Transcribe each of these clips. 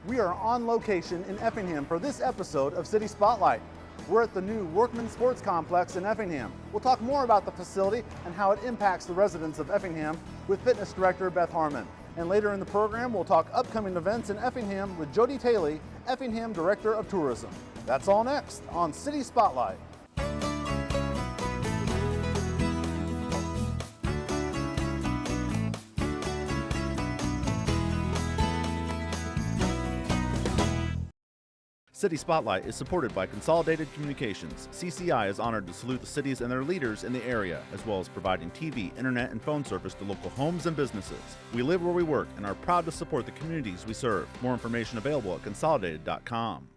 We are on location in Effingham for this episode of City Spotlight. We're at the new Workman Sports Complex in Effingham. We'll talk more about the facility and how it impacts the residents of Effingham with Fitness Director Beth Heuerman. And later in the program, we'll talk upcoming events in Effingham with Jodi Thoele, Effingham Director of Tourism. That's all next on City Spotlight. City Spotlight is supported by Consolidated Communications. CCI is honored to salute the cities and their leaders in the area, as well as providing TV, internet, and phone service to local homes and businesses. We live where we work and are proud to support the communities we serve. More information available at consolidated.com.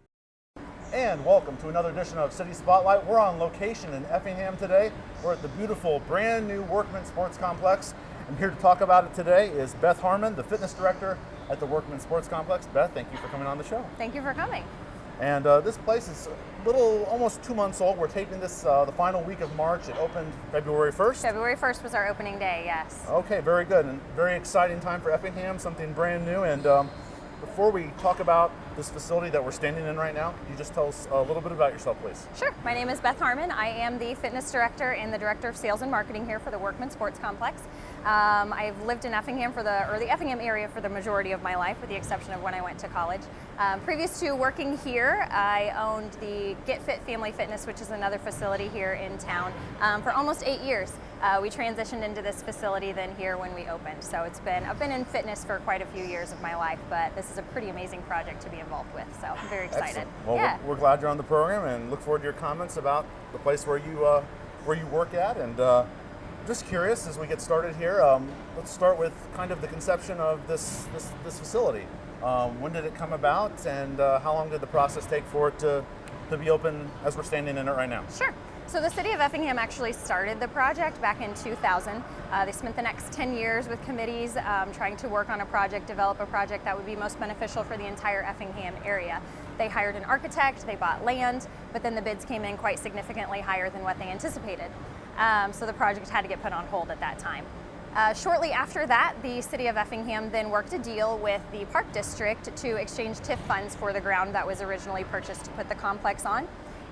And welcome to another edition of City Spotlight. We're on location in Effingham today. We're at the beautiful brand new Workman Sports Complex. And here to talk about it today is Beth Heuerman, the Fitness Director at the Workman Sports Complex. Beth, thank you for coming on the show. Thank you for coming. And this place is almost 2 months old. We're taping this the final week of March. It opened February 1st. February 1st was our opening day, yes. Okay, very good. And very exciting time for Effingham, something brand new. And before we talk about this facility that we're standing in right now, could you just tell us a little bit about yourself, please? Sure. My name is Beth Heuerman. I am the Fitness Director and the Director of Sales and Marketing here for the Workman Sports Complex. I've lived in Effingham the Effingham area for the majority of my life, with the exception of when I went to college. Previous to working here, I owned the Get Fit Family Fitness, which is another facility here in town, for almost 8 years. We transitioned into this facility then here when we opened. So I've been in fitness for quite a few years of my life, but this is a pretty amazing project to be involved with. So I'm very excited. Excellent. Well, yeah. we're glad you're on the program and look forward to your comments about the place where you work at. And just curious, as we get started here, let's start with kind of the conception of this facility. When did it come about, and how long did the process take for it to be open as we're standing in it right now? Sure. So the city of Effingham actually started the project back in 2000. They spent the next 10 years with committees trying to work on a project, develop a project that would be most beneficial for the entire Effingham area. They hired an architect, they bought land, but then the bids came in quite significantly higher than what they anticipated. So the project had to get put on hold at that time. Shortly after that, the city of Effingham then worked a deal with the Park District to exchange TIF funds for the ground that was originally purchased to put the complex on.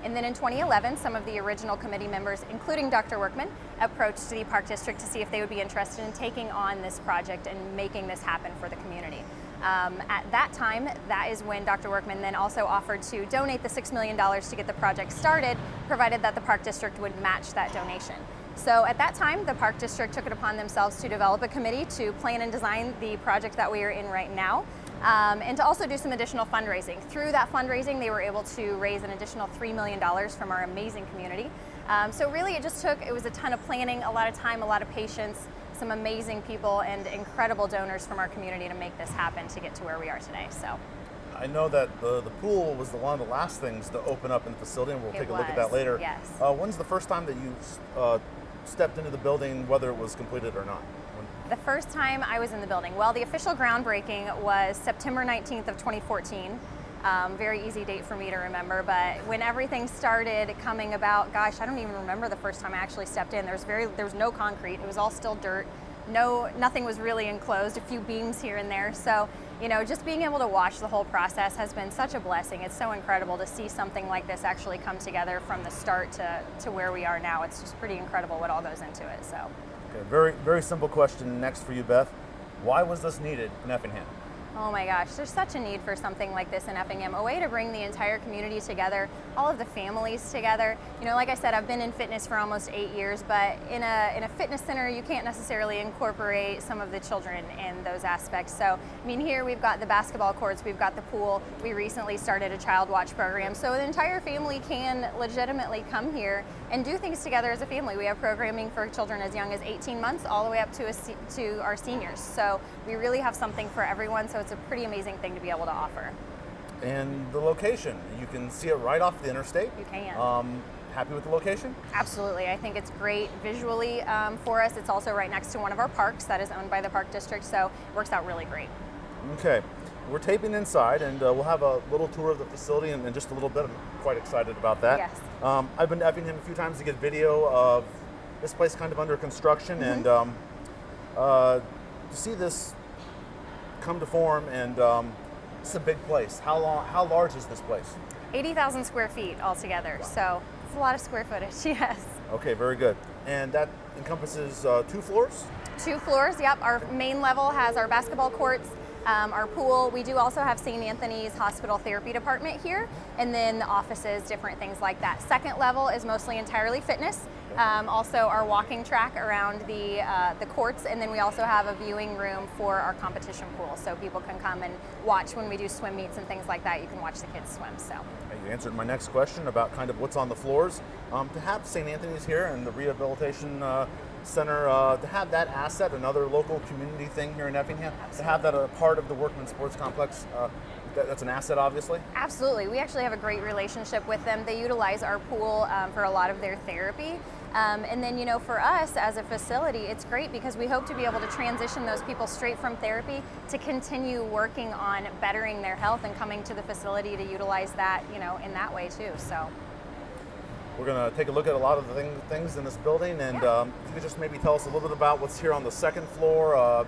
And then in 2011, some of the original committee members, including Dr. Workman, approached the Park District to see if they would be interested in taking on this project and making this happen for the community. At that time, that is when Dr. Workman then also offered to donate the $6 million to get the project started, provided that the Park District would match that donation. So at that time, the Park District took it upon themselves to develop a committee to plan and design the project that we are in right now, and to also do some additional fundraising. Through that fundraising, they were able to raise an additional $3 million from our amazing community. So really it was a ton of planning, a lot of time, a lot of patience, some amazing people and incredible donors from our community to make this happen to get to where we are today. So I know that the pool was one of the last things to open up in the facility, and we'll take a look at that later. Yes. When's the first time that you stepped into the building, whether it was completed or not? The first time I was in the building, well, the official groundbreaking was September 19th of 2014. Very easy date for me to remember, but when everything started coming about, gosh, I don't even remember the first time I actually stepped in. There was no concrete. It was all still dirt. Nothing was really enclosed, a few beams here and there. So, just being able to watch the whole process has been such a blessing. It's so incredible to see something like this actually come together from the start to where we are now. It's just pretty incredible what all goes into it. So. Okay, very, very simple question next for you, Beth. Why was this needed in Effingham? Oh my gosh, there's such a need for something like this in Effingham, a way to bring the entire community together, all of the families together. Like I said, I've been in fitness for almost 8 years, but in a fitness center, you can't necessarily incorporate some of the children in those aspects. So, here we've got the basketball courts, we've got the pool, we recently started a child watch program, so the entire family can legitimately come here and do things together as a family. We have programming for children as young as 18 months all the way up to our seniors. So we really have something for everyone, so it's a pretty amazing thing to be able to offer. And the location, you can see it right off the interstate. You can. Happy with the location? Absolutely. I think it's great visually for us. It's also right next to one of our parks that is owned by the Park District, so it works out really great. Okay. We're taping inside, and we'll have a little tour of the facility in just a little bit. I'm quite excited about that. Yes. I've been to Effingham a few times to get video of this place kind of under construction, and to see this come to form and It's a big place. How large is this place? 80,000 square feet altogether. Wow. So it's a lot of square footage, yes. Okay, very good. And that encompasses 2 floors? 2 floors, yep. Our main level has our basketball courts, our pool. We do also have St. Anthony's Hospital Therapy Department here, and then the offices, different things like that. Second level is mostly entirely fitness. Also our walking track around the courts, and then we also have a viewing room for our competition pool, so people can come and watch when we do swim meets and things like that. You can watch the kids swim. So you answered my next question about kind of what's on the floors. To have St. Anthony's here and the rehabilitation center, to have that asset, another local community thing here in Effingham, absolutely. To have that a part of the Workman Sports Complex, that's an asset, obviously? Absolutely. We actually have a great relationship with them. They utilize our pool for a lot of their therapy. And then, for us as a facility, it's great because we hope to be able to transition those people straight from therapy to continue working on bettering their health and coming to the facility to utilize that, in that way too. So we're going to take a look at a lot of the things in this building, and if you could just maybe tell us a little bit about what's here on the second floor.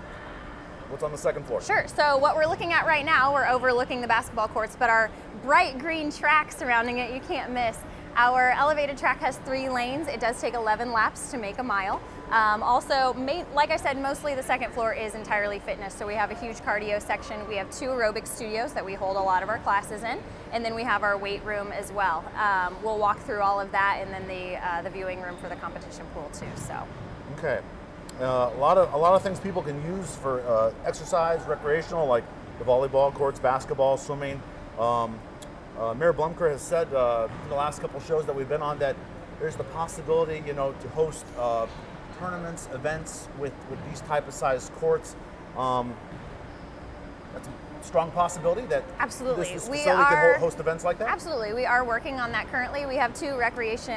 What's on the second floor? Sure. So what we're looking at right now, we're overlooking the basketball courts, but our bright green track surrounding it, you can't miss. Our elevated track has 3 lanes. It does take 11 laps to make a mile. Also, like I said, mostly the second floor is entirely fitness. So we have a huge cardio section. We have 2 aerobic studios that we hold a lot of our classes in. And then we have our weight room as well. We'll walk through all of that, and then the viewing room for the competition pool too. So. Okay. A lot of things people can use for exercise, recreational, like the volleyball courts, basketball, swimming. Mayor Blumker has said in the last couple shows that we've been on that there's the possibility, to host tournaments, events with these type of size courts. That's a strong possibility that absolutely this facility can host events like that? Absolutely. We are working on that currently. We have 2 regulation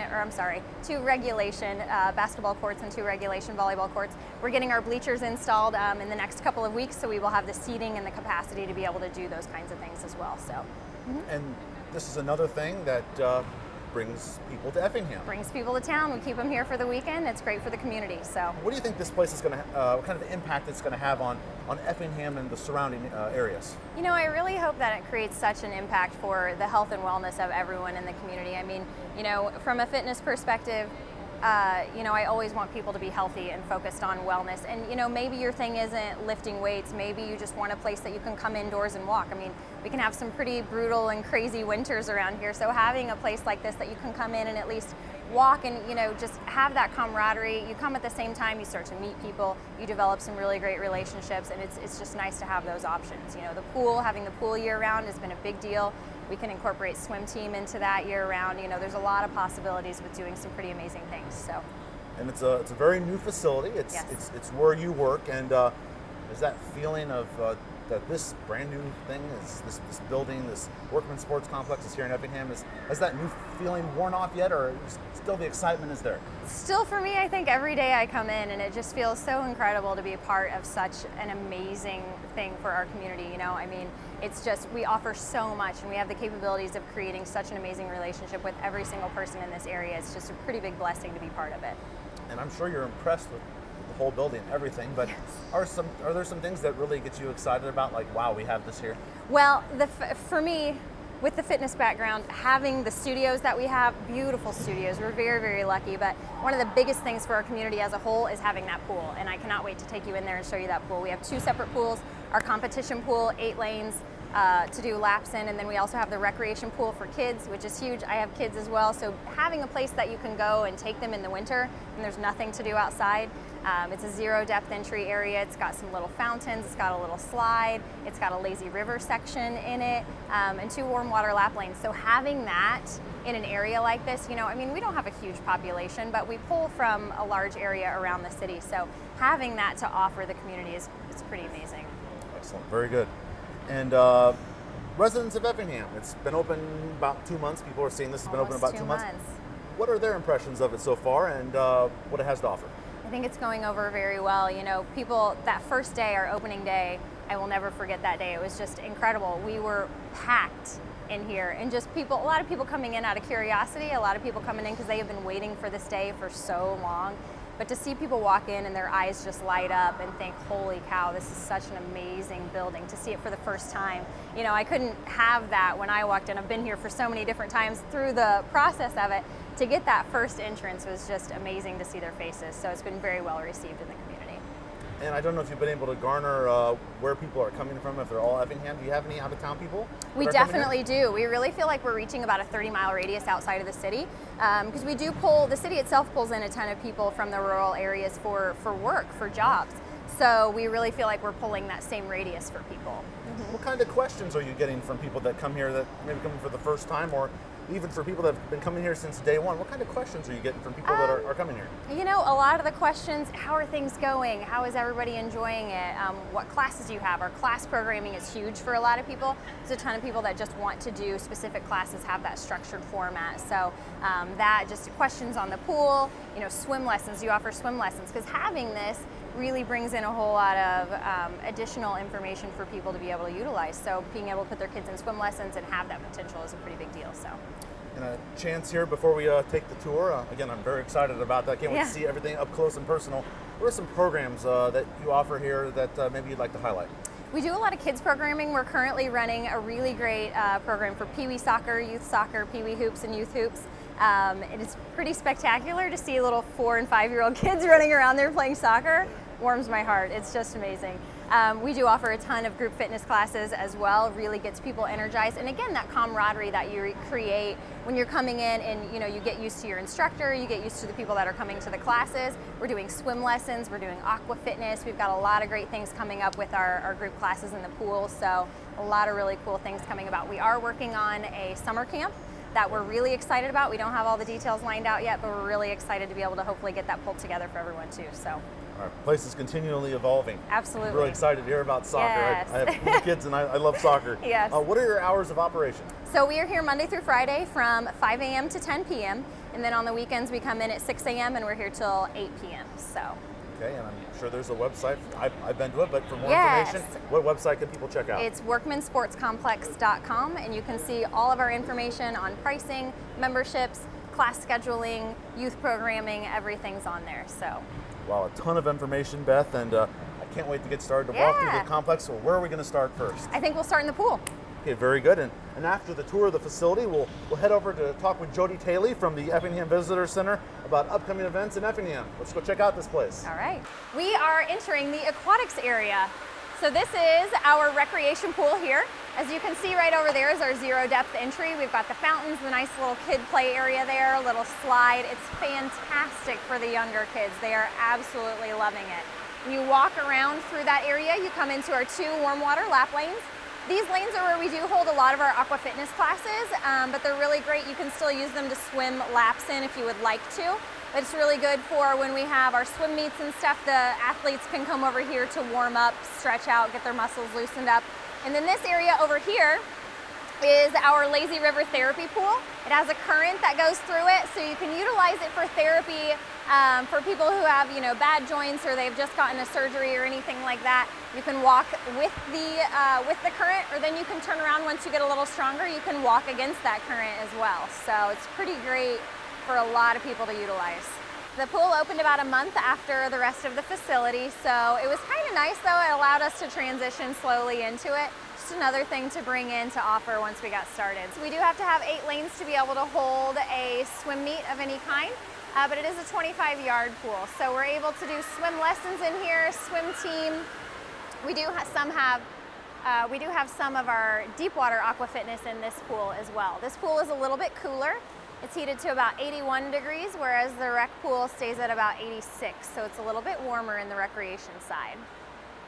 basketball courts and 2 regulation volleyball courts. We're getting our bleachers installed in the next couple of weeks, so we will have the seating and the capacity to be able to do those kinds of things as well. So. And this is another thing that brings people to Effingham. Brings people to town. We keep them here for the weekend. It's great for the community. So, what do you think this place is going to? What kind of impact it's going to have on Effingham and the surrounding areas? I really hope that it creates such an impact for the health and wellness of everyone in the community. I mean, from a fitness perspective, I always want people to be healthy and focused on wellness. And, maybe your thing isn't lifting weights. Maybe you just want a place that you can come indoors and walk. I mean, we can have some pretty brutal and crazy winters around here. So having a place like this that you can come in and at least walk and, just have that camaraderie. You come at the same time, you start to meet people, you develop some really great relationships, and it's just nice to have those options. The pool, having the pool year round has been a big deal. We can incorporate swim team into that year round. There's a lot of possibilities with doing some pretty amazing things. So, and it's a very new facility. It's where you work, and there's that feeling of that this brand new thing is this building, this Workman Sports Complex is here in Effingham. Has that new feeling worn off yet, or still the excitement is there? Still, for me, I think every day I come in and it just feels so incredible to be a part of such an amazing thing for our community. I mean, it's just, we offer so much, and we have the capabilities of creating such an amazing relationship with every single person in this area. It's just a pretty big blessing to be part of it. And I'm sure you're impressed with the whole building, everything, but yes. Are there some things that really get you excited about, like, wow, we have this here? Well, for me, with the fitness background, having the studios that we have, beautiful studios, we're very, very lucky, but one of the biggest things for our community as a whole is having that pool, and I cannot wait to take you in there and show you that pool. We have 2 separate pools, our competition pool, 8 lanes, to do laps in, and then we also have the recreation pool for kids, which is huge. I have kids as well, so having a place that you can go and take them in the winter and there's nothing to do outside. It's a 0 depth entry area. It's got some little fountains, it's got a little slide, it's got a lazy river section in it, and 2 warm water lap lanes. So having that in an area like this, we don't have a huge population, but we pull from a large area around the city. So having that to offer the community is pretty amazing. Excellent, very good. And residents of Effingham, it's been open about 2 months. People are saying this has been open about 2 months. What are their impressions of it so far, and what it has to offer? I think it's going over very well. People, that first day, our opening day, I will never forget that day. It was just incredible. We were packed in here, and just a lot of people coming in out of curiosity, a lot of people coming in because they have been waiting for this day for so long. but to see people walk in and their eyes just light up and think, holy cow, this is such an amazing building, to see it for the first time. You know, I couldn't have that when I walked in. I've been here for so many different times through the process of it. To get that first entrance was just amazing to see their faces. So it's been very well received in the community. And I don't know if you've been able to garner where people are coming from, if they're all Effingham. Do you have any out-of-town people? We definitely do. We really feel like we're reaching about a 30-mile radius outside of the city, because we do pull, the city itself pulls in a ton of people from the rural areas for work, for jobs. So we really feel like we're pulling that same radius for people. What kind of questions are you getting from people that come here that maybe coming for the first time, or even for people that have been coming here since day one? What kind of questions are you getting from people that are coming here? You know, a lot of the questions, how are things going? How is everybody enjoying it? What classes do you have? Our class programming is huge for a lot of people. There's a ton of people that just want to do specific classes, have that structured format. So that, just questions on the pool, you know, swim lessons. Do you offer swim lessons? Because having this really brings in a whole lot of additional information for people to be able to utilize. So being able to put their kids in swim lessons and have that potential is a pretty big deal. So. And a chance here before we take the tour. Again, I'm very excited about that. Can't wait to see everything up close and personal. What are some programs that you offer here that maybe you'd like to highlight? We do a lot of kids programming. We're currently running a really great program for Pee Wee soccer, youth soccer, Pee Wee hoops, and youth hoops. It is pretty spectacular to see little 4- and 5-year-old kids running around there playing soccer. Warms my heart. It's just amazing. We do offer a ton of group fitness classes as well. Really gets people energized. And again, that camaraderie that you create when you're coming in, and you know, you get used to your instructor, you get used to the people that are coming to the classes. We're doing swim lessons, we're doing aqua fitness. We've got a lot of great things coming up with our group classes in the pool. So a lot of really cool things coming about. We are working on a summer camp that we're really excited about. We don't have all the details lined out yet, but we're really excited to be able to hopefully get that pulled together for everyone too. So. Our place is continually evolving. Absolutely. I'm really excited to hear about soccer. Yes. I have 4 kids and I love soccer. Yes. What are your hours of operation? So we are here Monday through Friday from 5 a.m. to 10 p.m. And then on the weekends we come in at 6 a.m. and we're here till 8 p.m. So. Okay, and I'm sure there's a website. I've been to it, but for more Yes. information, what website can people check out? It's workmansportscomplex.com, and you can see all of our information on pricing, memberships, class scheduling, youth programming, everything's on there. So. Wow, a ton of information, Beth, and I can't wait to get started to walk through the complex. So where are we going to start first? I think we'll start in the pool. Okay, very good. And after the tour of the facility, we'll head over to talk with Jodi Thoele from the Effingham Visitor Center about upcoming events in Effingham. Let's go check out this place. All right. We are entering the aquatics area. So this is our recreation pool here. As you can see right over there is our zero depth entry. We've got the fountains, the nice little kid play area there, a little slide. It's fantastic for the younger kids. They are absolutely loving it. When you walk around through that area, you come into our 2 warm water lap lanes. These lanes are where we do hold a lot of our aqua fitness classes, but they're really great. You can still use them to swim laps in if you would like to. But it's really good for when we have our swim meets and stuff. The athletes can come over here to warm up, stretch out, get their muscles loosened up. And then this area over here is our lazy river therapy pool. It has a current that goes through it, so you can utilize it for therapy for people who have, you know, bad joints or they've just gotten a surgery or anything like that. You can walk with the current, or then you can turn around once you get a little stronger. You can walk against that current as well. So it's pretty great for a lot of people to utilize. The pool opened about a month after the rest of the facility, so it was kind of nice though. It allowed us to transition slowly into it. Just another thing to bring in to offer once we got started. So we do have to have 8 lanes to be able to hold a swim meet of any kind, but it is a 25-yard pool. So we're able to do swim lessons in here, swim team. We do have some of our deep water aqua fitness in this pool as well. This pool is a little bit cooler. It's heated to about 81 degrees, whereas the rec pool stays at about 86, so it's a little bit warmer in the recreation side.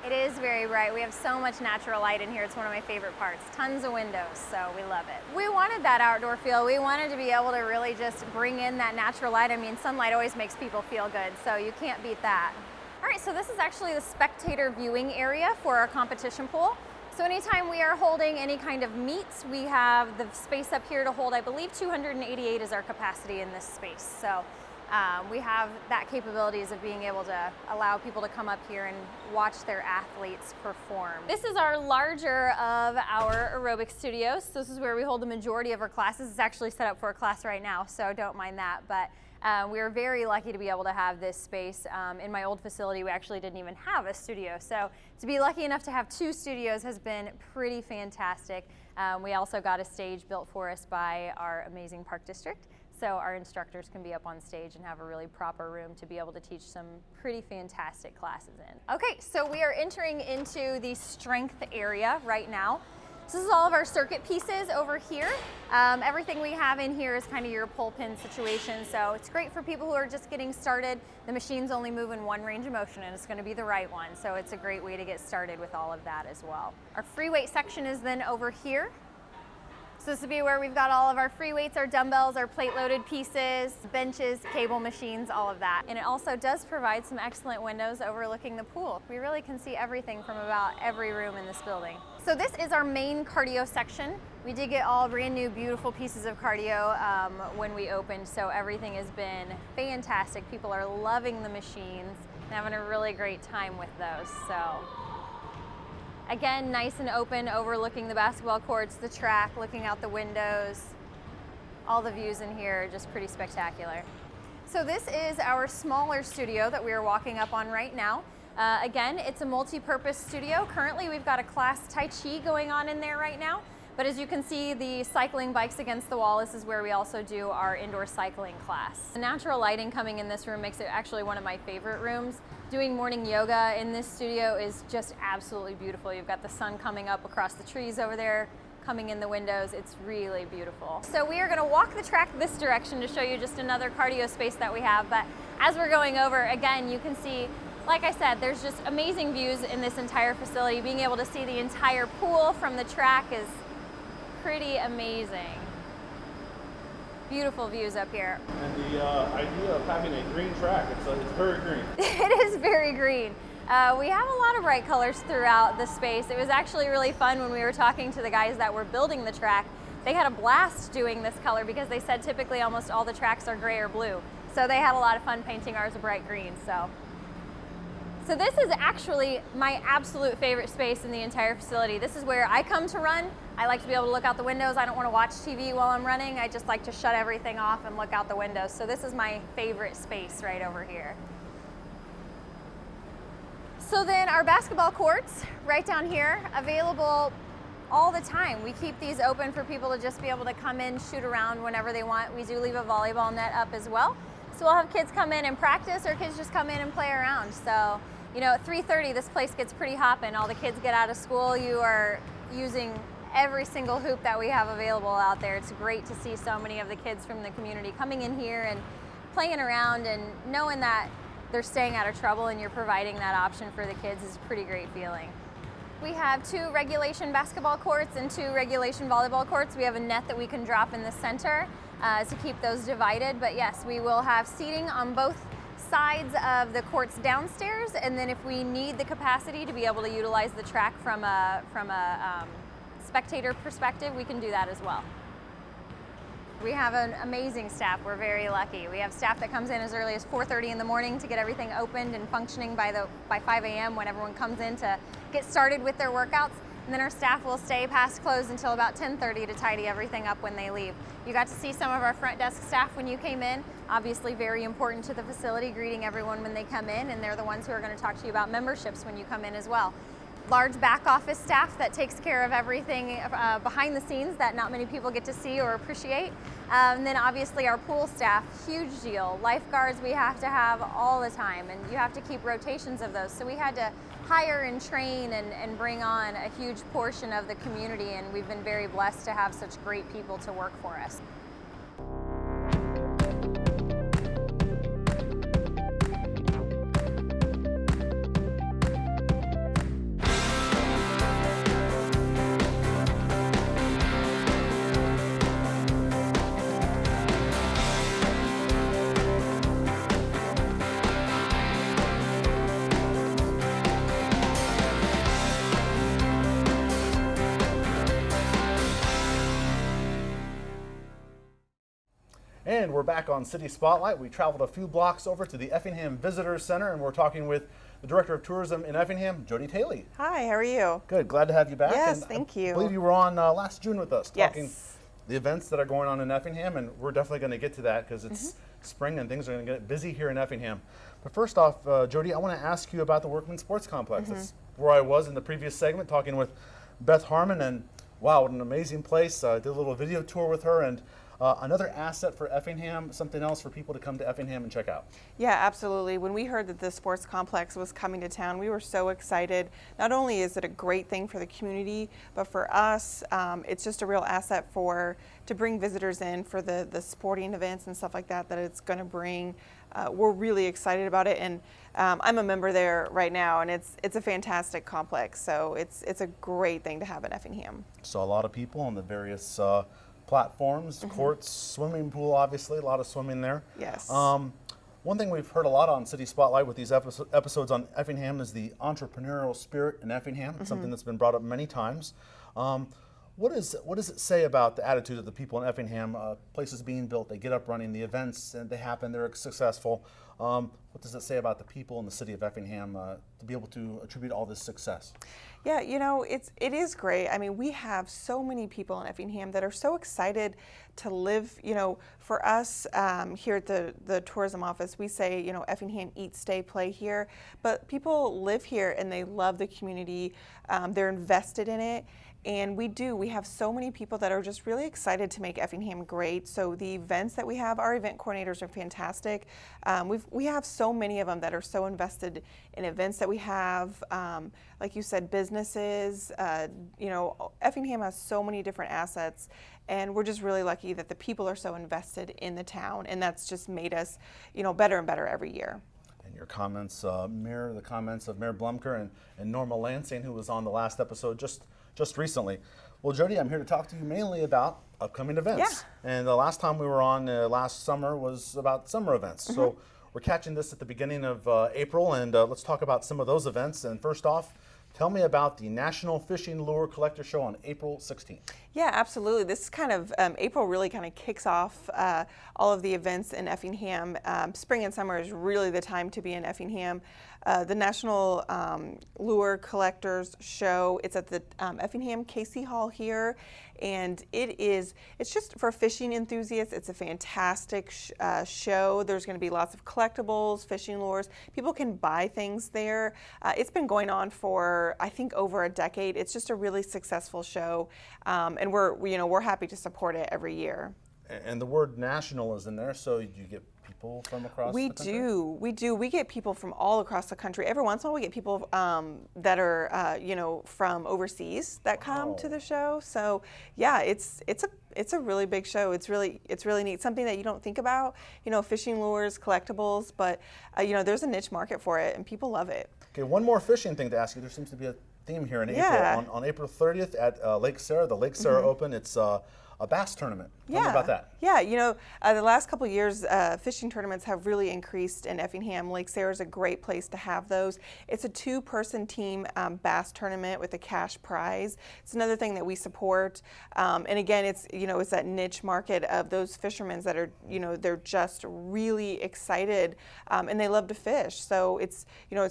It is very bright. We have so much natural light in here. It's one of my favorite parts. Tons of windows, so we love it. We wanted that outdoor feel. We wanted to be able to really just bring in that natural light. I mean, sunlight always makes people feel good, so you can't beat that. All right, so this is actually the spectator viewing area for our competition pool. So anytime we are holding any kind of meets, we have the space up here to hold, I believe 288 is our capacity in this space. So we have that capabilities of being able to allow people to come up here and watch their athletes perform. This is our larger of our aerobic studios. This is where we hold the majority of our classes. It's actually set up for a class right now, so don't mind that. But we are very lucky to be able to have this space. In my old facility, we actually didn't even have a studio. So to be lucky enough to have 2 studios has been pretty fantastic. We also got a stage built for us by our amazing park district. So our instructors can be up on stage and have a really proper room to be able to teach some pretty fantastic classes in. Okay, so we are entering into the strength area right now. So this is all of our circuit pieces over here. Everything we have in here is kind of your pull pin situation, so it's great for people who are just getting started. The machines only move in one range of motion, and it's going to be the right one, so it's a great way to get started with all of that as well. Our free weight section is then over here. So this will be where we've got all of our free weights, our dumbbells, our plate-loaded pieces, benches, cable machines, all of that. And it also does provide some excellent windows overlooking the pool. We really can see everything from about every room in this building. So this is our main cardio section. We did get all brand new, beautiful pieces of cardio when we opened, so everything has been fantastic. People are loving the machines and having a really great time with those. So. Again, nice and open, overlooking the basketball courts, the track, looking out the windows. All the views in here are just pretty spectacular. So this is our smaller studio that we are walking up on right now. Again, it's a multi-purpose studio. Currently, we've got a class Tai Chi going on in there right now. But as you can see, the cycling bikes against the wall, this is where we also do our indoor cycling class. The natural lighting coming in this room makes it actually one of my favorite rooms. Doing morning yoga in this studio is just absolutely beautiful. You've got the sun coming up across the trees over there, coming in the windows. It's really beautiful. So we are gonna walk the track this direction to show you just another cardio space that we have. But as we're going over, again, you can see, like I said, there's just amazing views in this entire facility. Being able to see the entire pool from the track is pretty amazing. Beautiful views up here. And the idea of having a green track, it's very green. It is very green. We have a lot of bright colors throughout the space. It was actually really fun when we were talking to the guys that were building the track. They had a blast doing this color because they said typically almost all the tracks are gray or blue. So they had a lot of fun painting ours a bright green. So this is actually my absolute favorite space in the entire facility. This is where I come to run. I like to be able to look out the windows. I don't want to watch TV while I'm running. I just like to shut everything off and look out the windows. So this is my favorite space right over here. So then our basketball courts right down here, available all the time. We keep these open for people to just be able to come in, shoot around whenever they want. We do leave a volleyball net up as well. So we'll have kids come in and practice, or kids just come in and play around. So, you know, at 3:30, this place gets pretty hopping. All the kids get out of school. You are using every single hoop that we have available out there. It's great to see so many of the kids from the community coming in here and playing around, and knowing that they're staying out of trouble and you're providing that option for the kids is a pretty great feeling. We have 2 regulation basketball courts and 2 regulation volleyball courts. We have a net that we can drop in the center to keep those divided. But yes, we will have seating on both sides of the courts downstairs, and then if we need the capacity to be able to utilize the track from a spectator perspective, we can do that as well. We have an amazing staff. We're very lucky. We have staff that comes in as early as 4:30 in the morning to get everything opened and functioning by 5 a.m. when everyone comes in to get started with their workouts. And then our staff will stay past close until about 10:30 to tidy everything up when they leave. You got to see some of our front desk staff when you came in. Obviously very important to the facility, greeting everyone when they come in, and they're the ones who are going to talk to you about memberships when you come in as well. Large back office staff that takes care of everything behind the scenes that not many people get to see or appreciate. And then obviously our pool staff, huge deal. Lifeguards we have to have all the time, and you have to keep rotations of those. So we had to hire and train and bring on a huge portion of the community, and we've been very blessed to have such great people to work for us. And we're back on City Spotlight. We traveled a few blocks over to the Effingham Visitor Center, and we're talking with the Director of Tourism in Effingham, Jodi Thoele. Hi, how are you? Good, glad to have you back. Yes, and thank I you. believe you were on last June with us, talking Yes. the events that are going on in Effingham, and we're definitely going to get to that because it's spring and things are going to get busy here in Effingham. But first off, Jodi, I want to ask you about the Workman Sports Complex. That's where I was in the previous segment talking with Beth Heuerman, and wow, what an amazing place. I did a little video tour with her, and another asset for Effingham, something else for people to come to Effingham and check out. Yeah, absolutely. When we heard that the sports complex was coming to town, we were so excited. Not only is it a great thing for the community, but for us, it's just a real asset to bring visitors in for the sporting events and stuff like that it's going to bring. We're really excited about it, and I'm a member there right now, and it's a fantastic complex. So it's a great thing to have in Effingham. So a lot of people on the various platforms, courts, swimming pool, obviously, a lot of swimming there. Yes. One thing we've heard a lot on City Spotlight with these episodes on Effingham is the entrepreneurial spirit in Effingham. It's something that's been brought up many times. What does it say about the attitude of the people in Effingham? Places being built, they get up running, the events, and they happen, they're successful. What does it say about the people in the city of Effingham to be able to attribute all this success? Yeah, it is great. I mean, we have so many people in Effingham that are so excited to live. For us here at the tourism office, we say, Effingham, eat, stay, play here. But people live here and they love the community. They're invested in it. And we have so many people that are just really excited to make Effingham great. So the events that we have, our event coordinators are fantastic. We have so many of them that are so invested in events that we have. Like you said, businesses, Effingham has so many different assets, and we're just really lucky that the people are so invested in the town, and that's just made us, better and better every year. And your comments mirror the comments of Mayor Blumker and Norma Lansing, who was on the last episode just recently. Well, Jodi, I'm here to talk to you mainly about upcoming events. Yeah. And the last time we were on last summer was about summer events. So we're catching this at the beginning of April, and let's talk about some of those events. And first off, tell me about the National Fishing Lure Collector Show on April 16th. Yeah, absolutely. This is kind of, April really kind of kicks off all of the events in Effingham. Spring and summer is really the time to be in Effingham. The National Lure Collectors Show, it's at the Effingham Casey Hall here, and it's just for fishing enthusiasts. It's a fantastic show. There's going to be lots of collectibles, fishing lures. People can buy things there. It's been going on for, I think, over a decade. It's just a really successful show, and we're happy to support it every year. And the word national is in there, so you get people from across the country? We do. We get people from all across the country. Every once in a while we get people that are, from overseas that come to the show. So yeah, it's a really big show. It's really neat. Something that you don't think about, fishing lures, collectibles, but there's a niche market for it and people love it. Okay, one more fishing thing to ask you. There seems to be a theme here in April. On April 30th at Lake Sarah, the Lake Sarah Open, it's a bass tournament. Tell me about that. Yeah, the last couple of years, fishing tournaments have really increased in Effingham. Lake Sarah is a great place to have those. It's a 2-person team bass tournament with a cash prize. It's another thing that we support. And again, it's that niche market of those fishermen that are, they're just really excited and they love to fish. So it's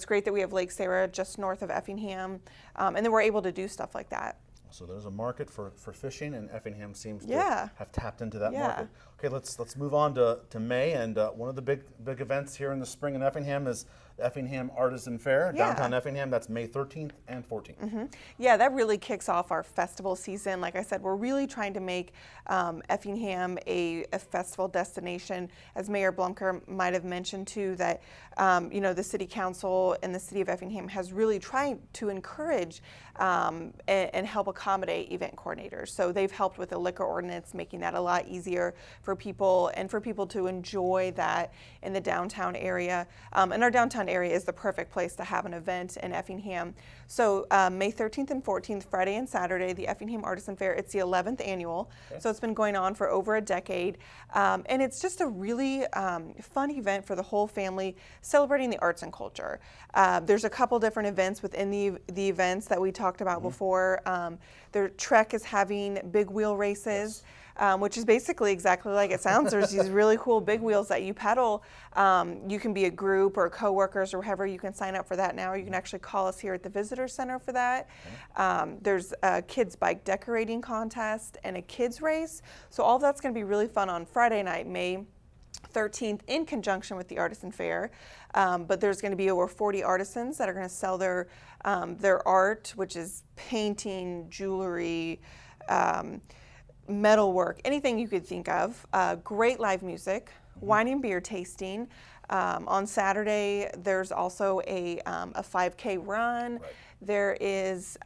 great that we have Lake Sarah just north of Effingham, and then we're able to do stuff like that. So there's a market for fishing, and Effingham seems to have tapped into that market. Okay, let's move on to May, and one of the big events here in the spring in Effingham is the Effingham Artisan Fair, downtown Effingham. That's May 13th and 14th. Yeah, that really kicks off our festival season. Like I said, we're really trying to make Effingham a festival destination. As Mayor Blumker might have mentioned too, that the City Council and the City of Effingham has really tried to encourage and help accommodate event coordinators. So they've helped with the liquor ordinance, making that a lot easier for people and for people to enjoy that in the downtown area. And our downtown area is the perfect place to have an event in Effingham. So May 13th and 14th, Friday and Saturday, the Effingham Artisan Fair, it's the 11th annual. Okay. So it's been going on for over a decade. And it's just a really fun event for the whole family, celebrating the arts and culture. There's a couple different events within the events that we talked about before. Their Trek is having big wheel races. which is basically exactly like it sounds. There's these really cool big wheels that you pedal. You can be a group or coworkers or whatever. You can sign up for that now. You can actually call us here at the Visitor Center for that. There's a kids bike decorating contest and a kids race. So all that's going to be really fun on Friday night, May 13th, in conjunction with the Artisan Fair. But there's going to be over 40 artisans that are going to sell their art, which is painting, jewelry, metalwork, anything you could think of. Great live music, wine and beer tasting. On Saturday, there's also a 5K run. Right. There is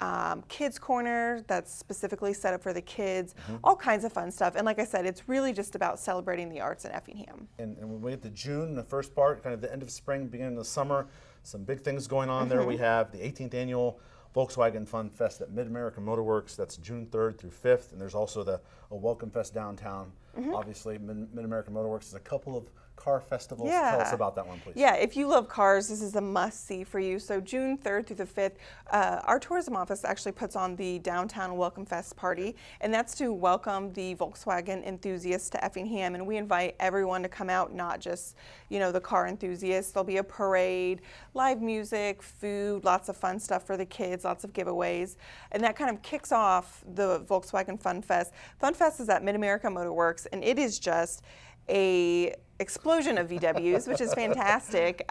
Kids Corner that's specifically set up for the kids, all kinds of fun stuff. And like I said, it's really just about celebrating the arts in Effingham. And when we get to June, the first part, kind of the end of spring, beginning of the summer, some big things going on there. We have the 18th annual Volkswagen Fun Fest at Mid-American Motorworks. That's June 3rd through 5th. And there's also a Welcome Fest downtown. Obviously, Mid-American Motorworks is a couple of car festivals. Yeah. Tell us about that one, please. Yeah, if you love cars, this is a must-see for you. So June 3rd through the 5th, our tourism office actually puts on the Downtown Welcome Fest party, and that's to welcome the Volkswagen enthusiasts to Effingham. And we invite everyone to come out, not just, the car enthusiasts. There'll be a parade, live music, food, lots of fun stuff for the kids, lots of giveaways. And that kind of kicks off the Volkswagen Fun Fest. Fun Fest is at Mid-America Motorworks, and it is just a explosion of VWs, which is fantastic.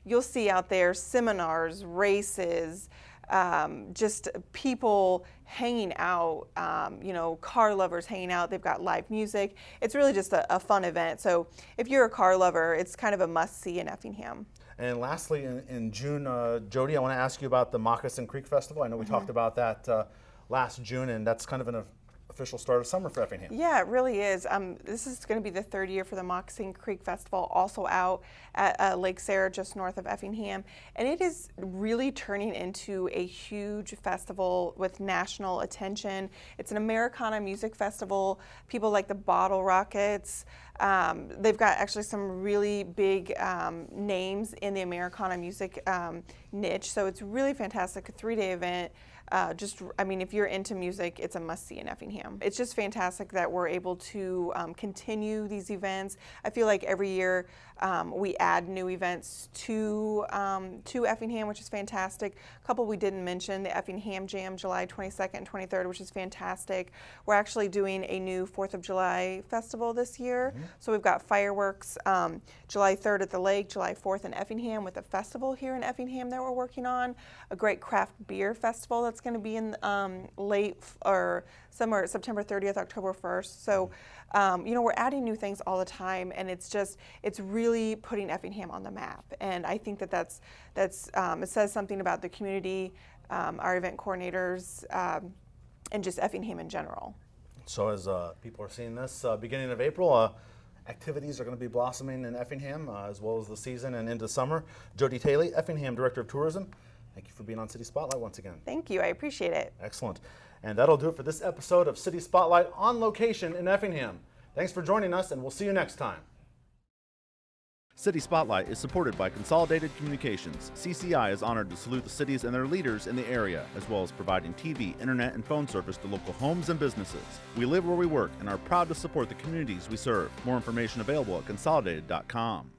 You'll see out there seminars, races, just people hanging out, car lovers hanging out. They've got live music. It's really just a fun event. So if you're a car lover, it's kind of a must-see in Effingham. And lastly, in June, Jodi, I want to ask you about the Moccasin Creek Festival. I know we talked about that last June, and that's kind of an official start of summer for Effingham. Yeah, it really is. This is going to be the third year for the Moccasin Creek Festival, also out at Lake Sarah, just north of Effingham. And it is really turning into a huge festival with national attention. It's an Americana music festival. People like the Bottle Rockets. They've got actually some really big names in the Americana music niche. So it's really fantastic, a 3-day event. If you're into music, it's a must-see in Effingham. It's just fantastic that we're able to continue these events. I feel like every year we add new events to Effingham, which is fantastic. A couple we didn't mention, the Effingham Jam, July 22nd and 23rd, which is fantastic. We're actually doing a new 4th of July festival this year. So we've got fireworks July 3rd at the lake, July 4th in Effingham, with a festival here in Effingham that we're working on, a great craft beer festival that's going to be in late or somewhere September 30th, October 1st. So, we're adding new things all the time, and it's really putting Effingham on the map. And I think that's it says something about the community, our event coordinators, and just Effingham in general. So as people are seeing this, beginning of April, activities are going to be blossoming in Effingham, as well as the season and into summer. Jodi Thoele, Effingham Director of Tourism. Thank you for being on City Spotlight once again. Thank you. I appreciate it. Excellent. And that'll do it for this episode of City Spotlight on location in Effingham. Thanks for joining us, and we'll see you next time. City Spotlight is supported by Consolidated Communications. CCI is honored to salute the cities and their leaders in the area, as well as providing TV, internet, and phone service to local homes and businesses. We live where we work and are proud to support the communities we serve. More information available at consolidated.com.